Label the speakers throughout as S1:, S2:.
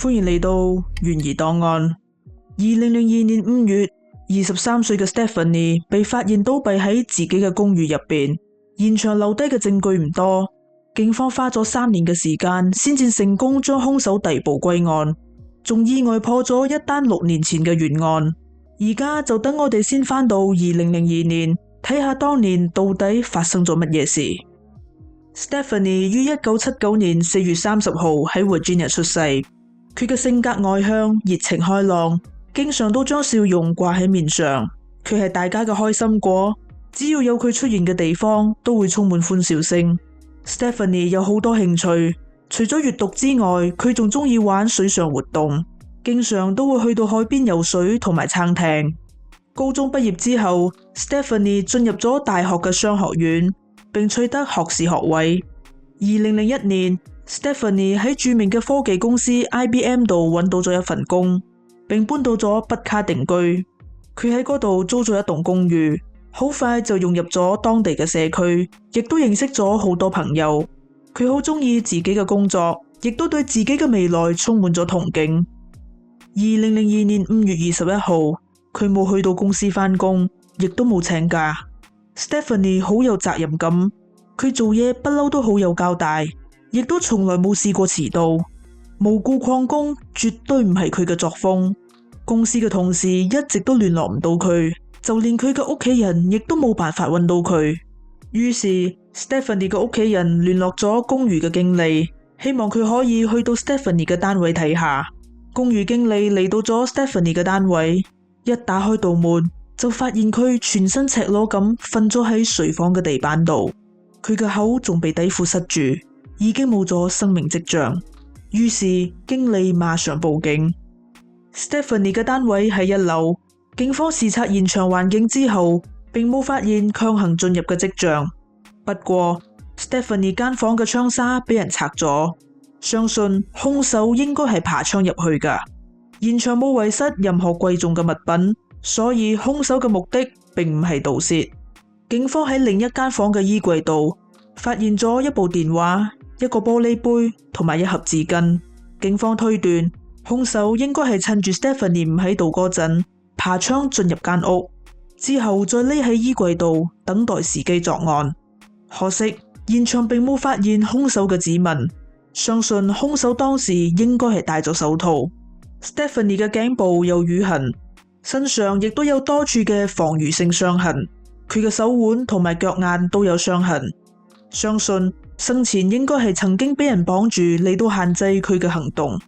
S1: 歡迎嚟到懸疑檔案。2002年5月，23歲嘅 Stephanie 被發現倒斃喺自己嘅公寓入邊，現場留低嘅證據唔多，警方花咗3年嘅時間先至成功將兇手逮捕歸案，仲意外破咗一單6年前嘅懸案。而家就等我哋先返到2002年，睇下當年到底發生咗乜嘢事。Stephanie 於1979年4月30號喺 Virginia 出世，佢嘅性格外向、熱情開朗，經常都將笑容掛喺面上。佢係大家嘅開心果，只要有佢出現嘅地方，都會充滿歡笑聲。Stephanie 有好多興趣，除咗閱讀之外，佢仲中意玩水上活動，經常都會去到海邊游水同埋撐艇。高中畢業之後， Stephanie 進入咗大學嘅商學院，並取得學士學位。2001年，Stephanie 喺著名嘅科技公司 IBM 度揾到咗一份工，並搬到咗北卡定居。佢喺嗰度租咗一棟公寓，好快就融入咗當地嘅社區，亦都認識咗好多朋友。佢好中意自己嘅工作，亦都對自己嘅未來充滿咗憧憬。2002年5月21號，佢冇去到公司返工，亦都冇請假。Stephanie 好有責任感，佢做嘢不嬲都好有交代，亦都從來冇試過遲到。無故曠工絕對唔係佢嘅作風。公司嘅同事一直都聯絡唔到佢，就連佢嘅屋企人亦都冇辦法揾到佢。於是 Stephanie 嘅屋企人聯絡咗公寓嘅經理，希望佢可以去到 Stephanie 嘅單位睇下。公寓經理嚟到咗 Stephanie 嘅單位，一打開道門就發現佢全身赤裸咁瞓咗喺睡房嘅地板度，佢嘅口仲被底褲塞住，已經冇咗生命跡象。於是經理馬上報警。Stephanie 嘅單位喺1樓，警方視察現場環境之後，並冇發現強行進入嘅跡象。不過 Stephanie 間房嘅窗紗俾人拆咗，相信兇手應該係爬窗入去㗎。現場冇遺失任何貴重嘅物品，所以兇手嘅目的並唔係盜竊。警方喺另一間房嘅衣櫃度發現咗一部電話、一個玻璃杯同埋一盒紙巾。警方推斷兇手應該係趁住 Stephanie 唔喺度嗰陣爬窗進入間屋，之後再匿喺衣櫃度等待時機作案。可惜現場並冇發現兇手嘅指紋，相信兇手當時應該係戴咗手套。Stephanie 嘅頸部有瘀痕，身上亦都有多處嘅防禦性傷痕，佢嘅手腕同埋腳眼都有傷痕，相信生前應該係曾經俾人綁住嚟到限制佢嘅行動。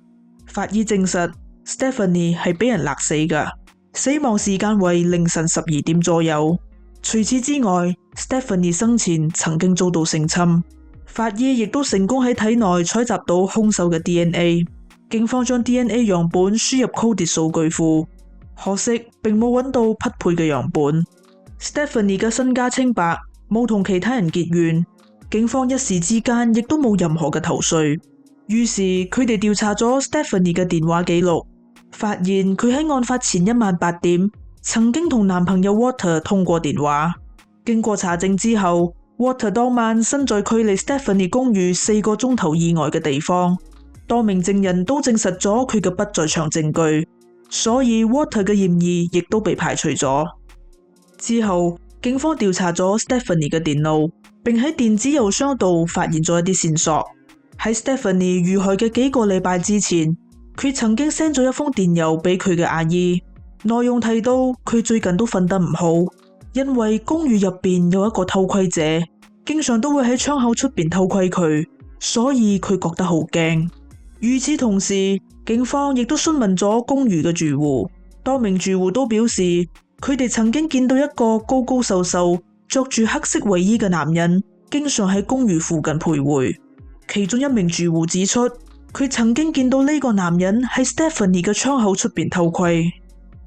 S1: 法醫證實 Stephanie 係俾人勒死㗎，死亡時間為凌晨12點左右。除此之外， Stephanie 生前曾經遭到性侵。法醫亦都成功喺體內採集到兇手嘅 DNA， 警方將 DNA 樣本輸入 Coded 數據庫，可惜並冇揾到匹配嘅樣本。Stephanie 嘅身家清白，冇同其他人結怨，警方一時之間亦都冇任何嘅頭緒。於是佢哋調查咗 Stephanie 嘅電話記錄，發現佢喺案發前一晚8點曾經同男朋友 Walter 通過電話。經過查證之後， Walter 當晚身在距離 Stephanie 公寓4個鐘頭以外嘅地方，多名證人都證實咗佢嘅不在場證據，所以 Walter 嘅嫌疑亦都被排除咗。之後警方調查咗 Stephanie 嘅電腦，並喺電子郵箱度發現咗一啲線索。喺 Stephanie 遇害嘅幾個禮拜之前，佢曾經 send 咗一封電郵俾佢嘅阿姨，內容提到佢最近都瞓得唔好，因為公寓入邊有一個偷窺者，經常都會喺窗口出邊偷窺佢，所以佢覺得好驚。與此同時，警方亦都詢問咗公寓嘅住戶，多名住戶都表示佢哋曾經見到一個高高瘦瘦、着住黑色衛衣嘅男人，經常喺公寓附近徘徊。其中一名住戶指出，佢曾經見到呢個男人喺 Stephanie 嘅窗口出邊偷窺。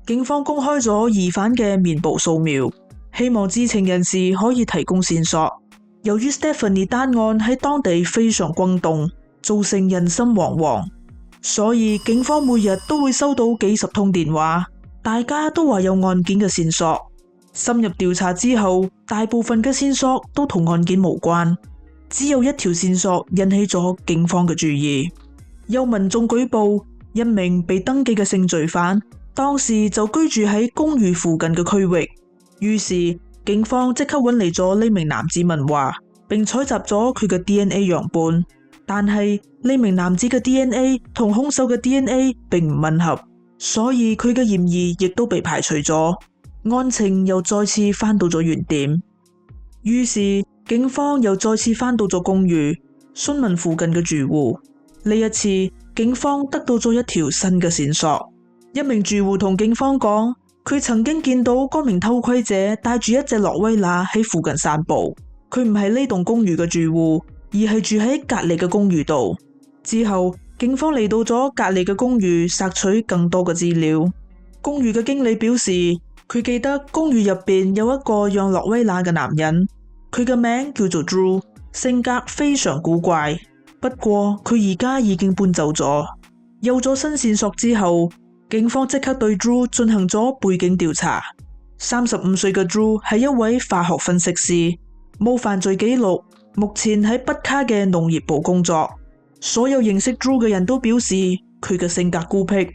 S1: 警方公開咗疑犯嘅面部掃描，希望知情人士可以提供線索。由於 Stephanie 單案喺當地非常轟動，造成人心惶惶，所以警方每日都會收到幾十通電話，大家都話有案件嘅線索。深入調查之後，大部分嘅線索都同案件無關。只有一條線索引起咗警方嘅注意，有民眾舉報一名被登記嘅性罪犯，當時就居住喺公寓附近嘅區域。於是警方即刻揾嚟咗呢名男子問話，並採集咗佢嘅 DNA 樣本。但係呢名男子嘅 DNA 同兇手嘅 DNA 並唔吻合，所以佢嘅嫌疑亦都被排除咗。案情又再次返到咗原點。於是警方又再次返到咗公寓，詢問附近嘅住戶。呢一次警方得到咗一條新嘅線索。一名住戶同警方講，佢曾經見到嗰名偷窺者帶住一隻洛威納喺附近散步。佢唔係呢棟公寓嘅住戶，而係住喺隔籬嘅公寓度。之後警方嚟到咗隔籬嘅公寓，索取更多嘅資料。公寓嘅經理表示，佢記得公寓入邊有一個養洛威納嘅男人，佢嘅名叫做 Drew， 性格非常古怪。不過佢而家已經搬走咗。有咗新線索之後，警方即刻對 Drew 進行咗背景調查。35歲嘅 Drew 係一位化學分析師，冇犯罪記錄，目前喺北卡嘅農業部工作。所有認識 Drew 嘅人都表示，佢嘅性格孤僻，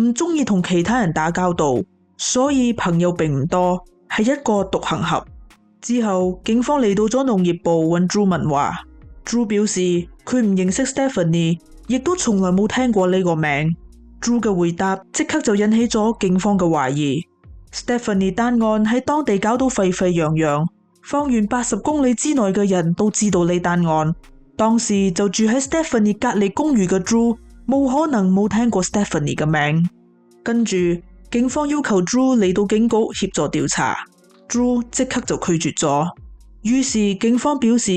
S1: 唔中意同其他人打交道，所以朋友並唔多，係一個獨行俠。之後警方嚟到咗農業部揾 Drew 問話。Drew 表示佢唔認識 Stephanie， 亦都從來冇聽過呢個名。Drew 嘅回答即刻就引起咗警方嘅懷疑。Stephanie 單案喺當地搞到沸沸揚揚，方圓80公里之內嘅人都知道呢單案。當時就住喺 Stephanie 隔籬公寓嘅 Drew 冇可能冇聽過 Stephanie 嘅名。跟住警方要求 Drew 嚟到警局協助調查。Drew 即刻就拒絕咗。於是警方表示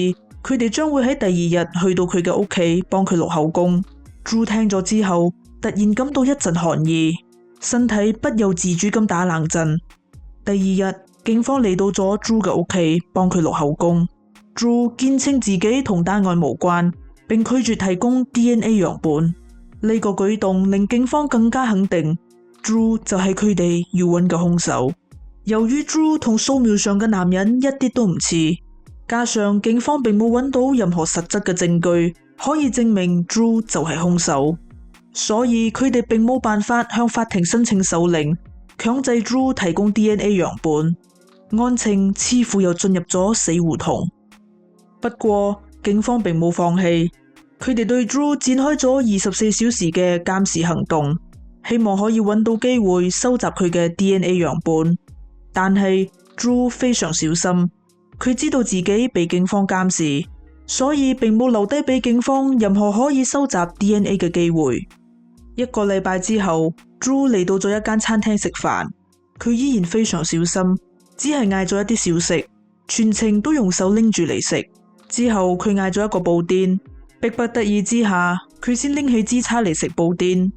S1: 佢哋將會喺第二日去到佢嘅屋企幫佢錄口供。Drew 聽咗之後突然感到一陣寒意，身體不由自主咁打冷震。第二日警方嚟到咗 Drew 嘅屋企幫佢錄口供。Drew 堅稱自己同單案無關，並拒絕提供 DNA 樣本。呢個舉動令警方更加肯定 Drew 就係佢哋要揾嘅兇手。由於 Drew 同素描上嘅男人一啲都唔似，加上警方並冇揾到任何實質嘅證據可以證明 Drew 就係兇手，所以佢哋並冇辦法向法庭申請手令，強制 Drew 提供 DNA 樣本。案情似乎又進入咗死胡同。不過警方並冇放棄，佢哋對 Drew 展開咗24小時嘅監視行動，希望可以揾到機會收集佢嘅 DNA 樣本。但係 Drew 非常小心，佢知道自己被警方監視，所以並冇留低俾警方任何可以收集 DNA 嘅機會。1個禮拜之後 Drew 嚟到咗一間餐廳食飯，佢依然非常小心，只係嗌咗一啲小食，全程都用手拎住嚟食。之後佢嗌咗一個布甸，迫不得已之下，佢先拎起支叉嚟食布甸。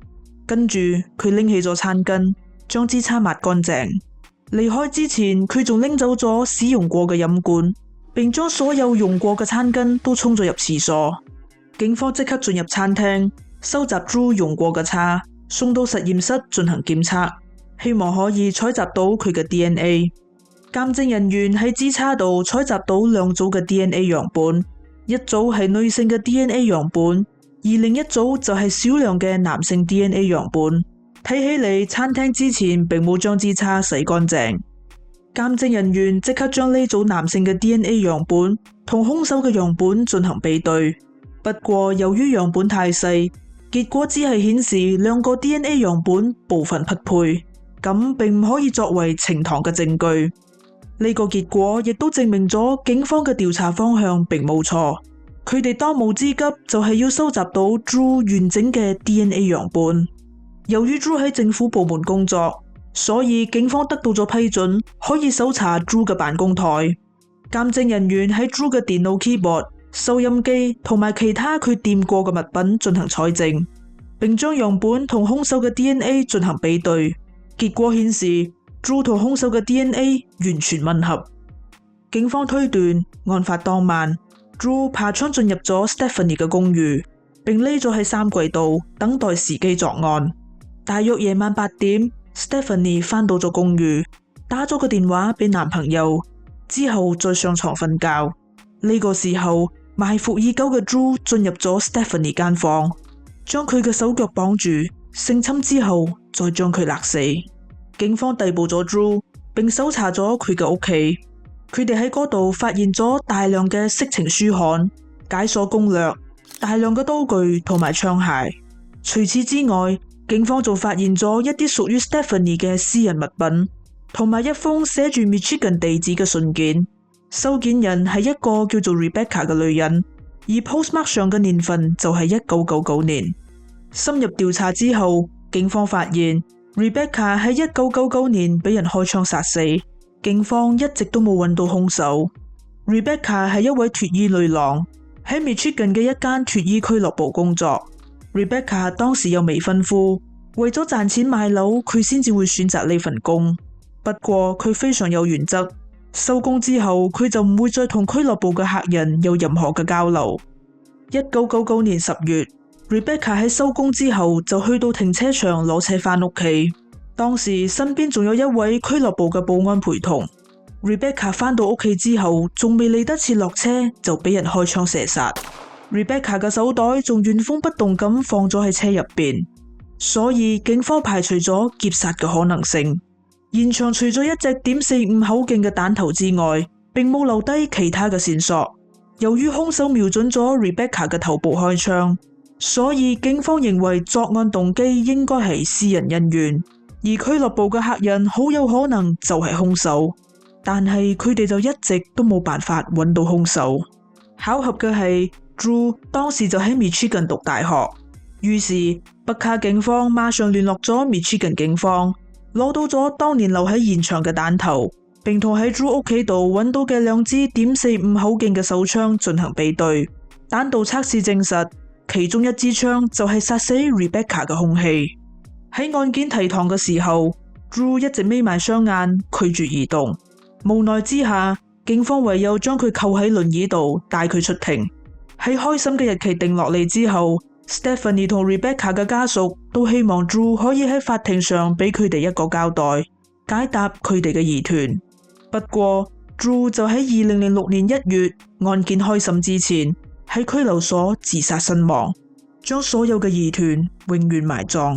S1: 跟住佢拎起咗餐巾，將支叉抹乾淨。離開之前，佢仲拎走咗使用過嘅飲管，並將所有用過嘅餐巾都沖咗入廁所。警方即刻進入餐廳，收集 Drew 用過嘅叉，送到實驗室進行檢測，希望可以採集到佢嘅 DNA。鑑證人員喺支叉度採集到2組嘅 DNA 樣本，一組係女性嘅 DNA 樣本，而另一組就係少量嘅男性 DNA 樣本。睇起嚟，餐廳之前並冇將支叉洗乾淨。鑑證人員即刻將呢組男性嘅 DNA 樣本同兇手嘅樣本進行比對，不過由於樣本太細，結果只係顯示2個 DNA 樣本部分匹配，咁並唔可以作為呈堂嘅證據。呢個結果亦都證明咗警方嘅調查方向並冇錯，佢哋當務之急就係要收集到 Drew 完整嘅 DNA 樣本。由於 Drew 喺政府部門工作，所以警方得到咗批准，可以搜查 Drew 嘅辦公台。鑑證人員喺 Drew 嘅電腦 keyboard、收音機同埋其他佢掂過嘅物品進行採證，並將樣本同兇手嘅 DNA 進行比對。結果顯示 Drew 同兇手嘅 DNA 完全吻合。警方推斷案發當晚 Drew 爬窗進入咗 Stephanie 嘅公寓，並匿咗喺衫櫃度等待時機作案。大約夜晚8點 Stephanie 返到咗公寓，打咗個電話俾男朋友，之後再上床瞓覺。呢個時候埋伏已久嘅 Drew 進入咗 Stephanie 間房，將佢嘅手腳綁住，性侵之後再將佢勒死。警方逮捕咗 Drew， 並搜查咗佢嘅屋企。佢哋喺嗰度發現咗大量嘅色情書刊、解鎖攻略、大量嘅刀具同埋槍械。除此之外，警方仲發現咗一啲屬於 Stephanie 嘅私人物品，同埋一封寫住 Michigan 地址嘅信件。收件人係一個叫做 Rebecca 嘅女人，而 postmark 上嘅年份就係1999年。深入調查之後，警方發現 Rebecca 喺1999年俾人開槍殺死。警方一直都冇揾到兇手。Rebecca 係一位脫衣女郎，喺 Michigan 嘅一間脫衣俱樂部工作。Rebecca 當時有未婚夫，為咗賺錢買樓，佢先至會選擇呢份工。不過佢非常有原則，收工之後佢就唔會再同俱樂部嘅客人有任何嘅交流。1999年10月，Rebecca 喺收工之後就去到停車場攞車返屋企。當時身邊仲有一位俱樂部嘅保安陪同。Rebecca 返到屋企之後，仲未嚟得切落車就俾人開槍射殺。Rebecca 嘅手袋仲原封不動咁放咗喺車入邊，所以警方排除咗劫殺嘅可能性。現場除咗一隻.45口徑嘅彈頭之外，並冇留低其他嘅線索。由於兇手瞄準咗 Rebecca 嘅頭部開槍，所以警方認為作案動機應該係私人恩怨。而俱樂部嘅客人好有可能就係兇手，但係佢哋就一直都冇辦法揾到兇手。巧合嘅係 Drew 當時就喺 Michigan 讀大學，於是北卡警方馬上聯絡咗 Michigan 警方，攞到咗當年留喺現場嘅彈頭，並同喺 Drew 屋企度揾到嘅兩支.45口徑嘅手槍進行比對。彈道測試證實，其中一支槍就係殺死 Rebecca 嘅兇器。喺案件提堂嘅時候， Drew 一直眯埋雙眼，拒絕移動。無奈之下，警方唯有將佢扣喺輪椅度，帶佢出庭。喺開審嘅日期定落嚟之後， Stephanie 同 Rebecca 嘅家屬都希望 Drew 可以喺法庭上俾佢哋一個交代，解答佢哋嘅疑團。不過 Drew 就喺2006年1月案件開審之前，喺拘留所自殺身亡，將所有嘅疑團永遠埋葬。